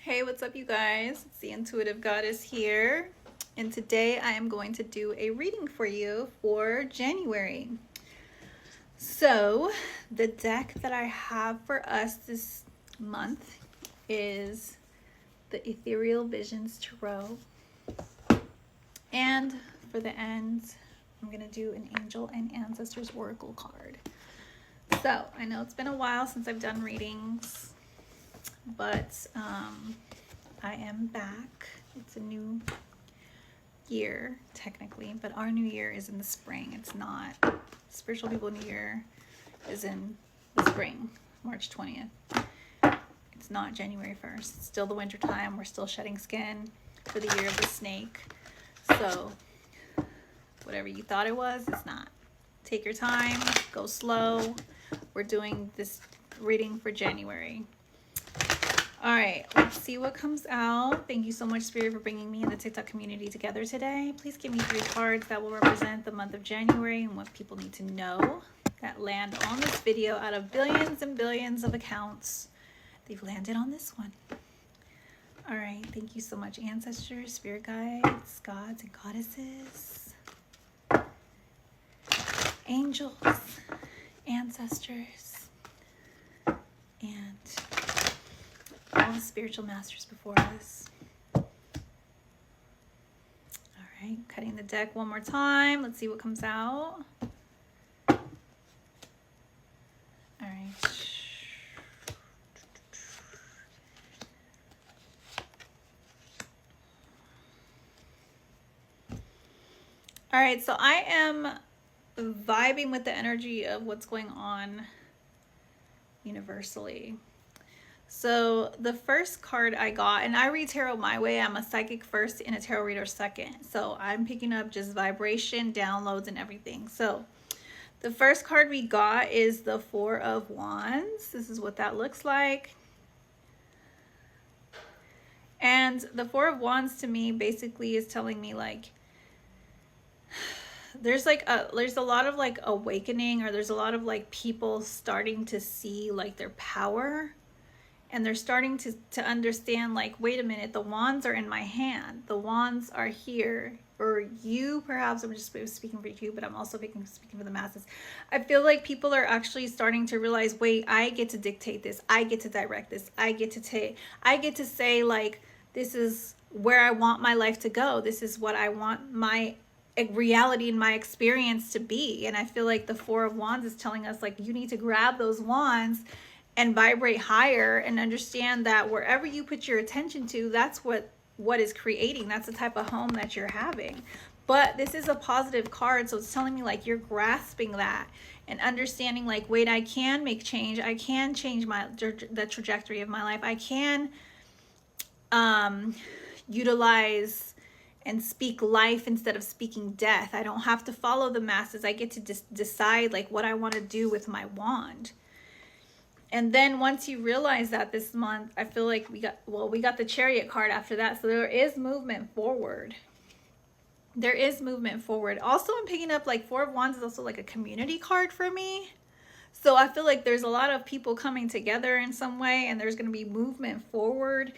Hey, what's up, you guys? It's the Intuitive Goddess here, and today I am going to do a reading for you for January. So, the deck that I have for us this month is the Ethereal Visions Tarot, and for the end, I'm going to do an Angel and Ancestors Oracle card. So, I know it's been a while since I've done readings, but I am back. It's a new year, technically, but our new year is in the spring. It's not. Spiritual People New Year is in the spring, March 20th. It's not January 1st. It's still the winter time. We're still shedding skin for the year of the snake. So, whatever you thought it was, it's not. Take your time, go slow. We're doing this reading for January. All right, let's see what comes out. Thank you so much, Spirit, for bringing me and the TikTok community together today. Please give me 3 cards that will represent the month of January and what people need to know that land on this video out of billions and billions of accounts. They've landed on this one. All right, thank you so much, ancestors, spirit guides, gods and goddesses, angels, ancestors, and all the spiritual masters before us. All right, cutting the deck one more time. Let's see what comes out. All right. All right, so I am vibing with the energy of what's going on universally. So the first card I got, and I read tarot my way. I'm a psychic first and a tarot reader second. So I'm picking up just vibration, downloads, and everything. So the first card we got is the 4 of Wands. This is what that looks like. And the 4 of Wands to me basically is telling me like, there's a lot of like awakening, or there's a lot of like people starting to see like their power. And they're starting to understand, like, wait a minute, the wands are in my hand. The wands are here. Or you, perhaps, I'm just speaking for you, but I'm also speaking for the masses. I feel like people are actually starting to realize, wait, I get to dictate this. I get to direct this. I get to say, like, this is where I want my life to go. This is what I want my reality and my experience to be. And I feel like the 4 of Wands is telling us, like, you need to grab those wands and vibrate higher and understand that wherever you put your attention to, that's what is creating. That's the type of home that you're having. But this is a positive card, so it's telling me like you're grasping that and understanding like, wait, I can make change. I can change the trajectory of my life. I can utilize and speak life instead of speaking death. I don't have to follow the masses. I get to decide like what I want to do with my wand. And then once you realize that this month, I feel like we got the Chariot card after that. So there is movement forward. There is movement forward. Also, I'm picking up like 4 of Wands is also like a community card for me. So I feel like there's a lot of people coming together in some way, and there's going to be movement forward.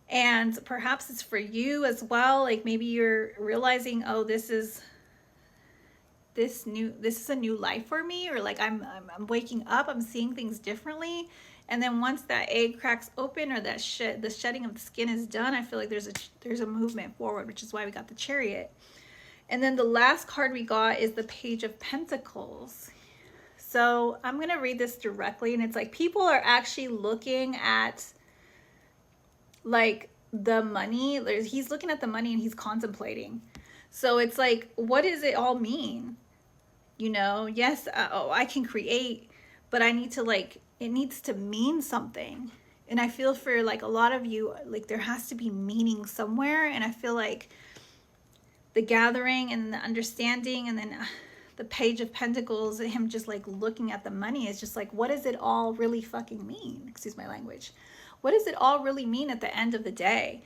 And perhaps it's for you as well. Like maybe you're realizing, oh, this is a new life for me, or like I'm waking up, I'm seeing things differently. And then once that egg cracks open, or that the shedding of the skin is done, I feel like there's a movement forward, which is why we got the Chariot. And then the last card we got is the Page of Pentacles. So I'm going to read this directly, and it's like people are actually looking at like the money. He's looking at the money and he's contemplating. So it's like, what does it all mean? You know, yes, I can create, but I need to like, it needs to mean something. And I feel for like a lot of you, like there has to be meaning somewhere. And I feel like the gathering and the understanding, and then the Page of Pentacles, him just like looking at the money is just like, what does it all really fucking mean? Excuse my language. What does it all really mean at the end of the day?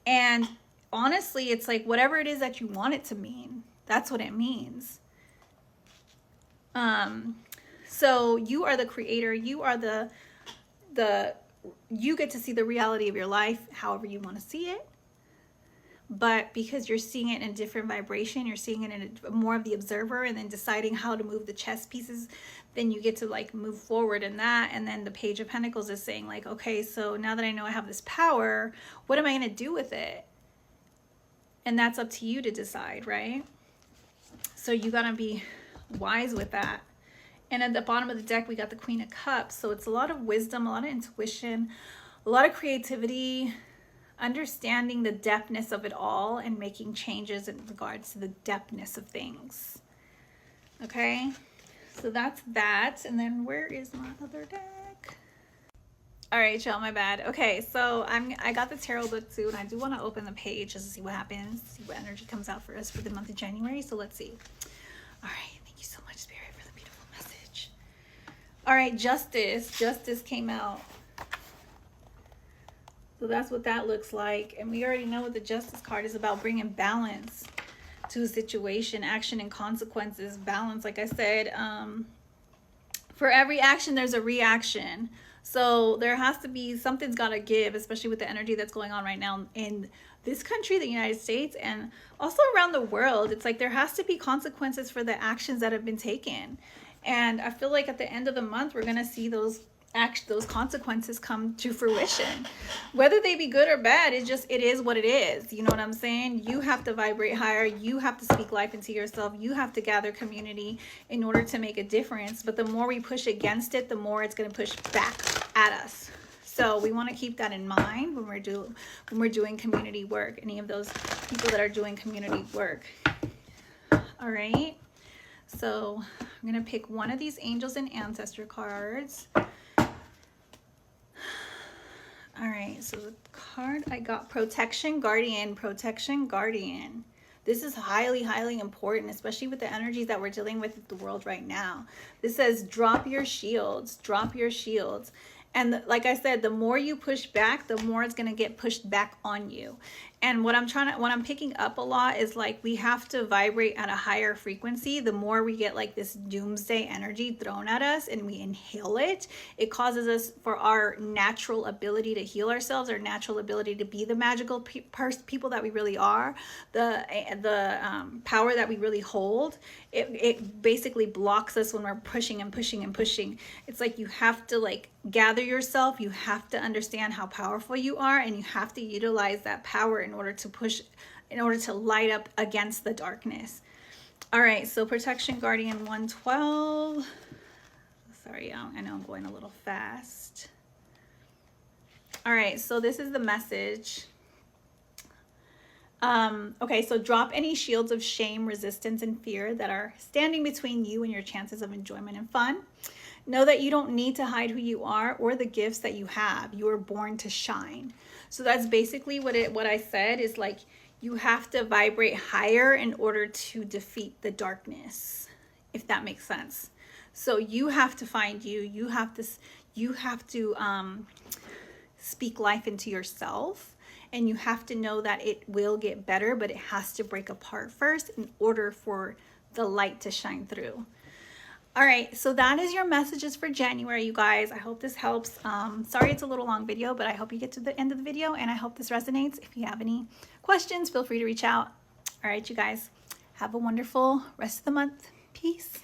And honestly, it's like whatever it is that you want it to mean, that's what it means. So you are the creator. You are the you get to see the reality of your life however you want to see it. But because you're seeing it in a different vibration, you're seeing it in more of the observer, and then deciding how to move the chess pieces, then you get to like move forward in that. And then the Page of Pentacles is saying like, okay, so now that I know I have this power, what am I going to do with it? And that's up to you to decide, right? So you got to be wise with that. And at the bottom of the deck, we got the Queen of Cups. So it's a lot of wisdom, a lot of intuition, a lot of creativity, understanding the depthness of it all and making changes in regards to the depthness of things. Okay, so that's that. And then where is my other deck? All right, y'all, my bad. Okay, so I got the tarot book too, and I do want to open the page just to see what happens, see what energy comes out for us for the month of January. So let's see. All right, thank you so much, Spirit, for the beautiful message. All right, Justice came out. So that's what that looks like. And we already know what the Justice card is about, bringing balance to a situation, action and consequences, balance. Like I said, for every action, there's a reaction. So there has to be, something's got to give, especially with the energy that's going on right now in this country, the United States, and also around the world. It's like there has to be consequences for the actions that have been taken. And I feel like at the end of the month, we're going to see those consequences come to fruition, whether they be good or bad. It is what it is. You know what I'm saying? You have to vibrate higher. You have to speak life into yourself. You have to gather community in order to make a difference. But the more we push against it, the more it's going to push back at us. So we want to keep that in mind when we're doing community work. Any of those people that are doing community work. All right. So I'm going to pick one of these angels and ancestor cards. All right, so the card I got, Protection Guardian, Protection Guardian. This is highly, highly important, especially with the energies that we're dealing with in the world right now. This says, drop your shields, drop your shields. And like I said, the more you push back, the more it's going to get pushed back on you. And what I'm picking up a lot is like we have to vibrate at a higher frequency. The more we get like this doomsday energy thrown at us and we inhale it, it causes us, for our natural ability to heal ourselves, our natural ability to be the magical people that we really are, the power that we really hold, it basically blocks us when we're pushing and pushing and pushing. It's like you have to like gather yourself, you have to understand how powerful you are, and you have to utilize that power in order to push, in order to light up against the darkness. All right, so Protection Guardian 112. Sorry, I know I'm going a little fast. All right, so this is the message. Okay, so drop any shields of shame, resistance, and fear that are standing between you and your chances of enjoyment and fun. Know that you don't need to hide who you are or the gifts that you have. You were born to shine. So that's basically what I said is like you have to vibrate higher in order to defeat the darkness, if that makes sense. So you have to find you. You have to speak life into yourself. And you have to know that it will get better, but it has to break apart first in order for the light to shine through. All right, so that is your messages for January, you guys. I hope this helps. Sorry it's a little long video, but I hope you get to the end of the video, and I hope this resonates. If you have any questions, feel free to reach out. All right, you guys, have a wonderful rest of the month. Peace.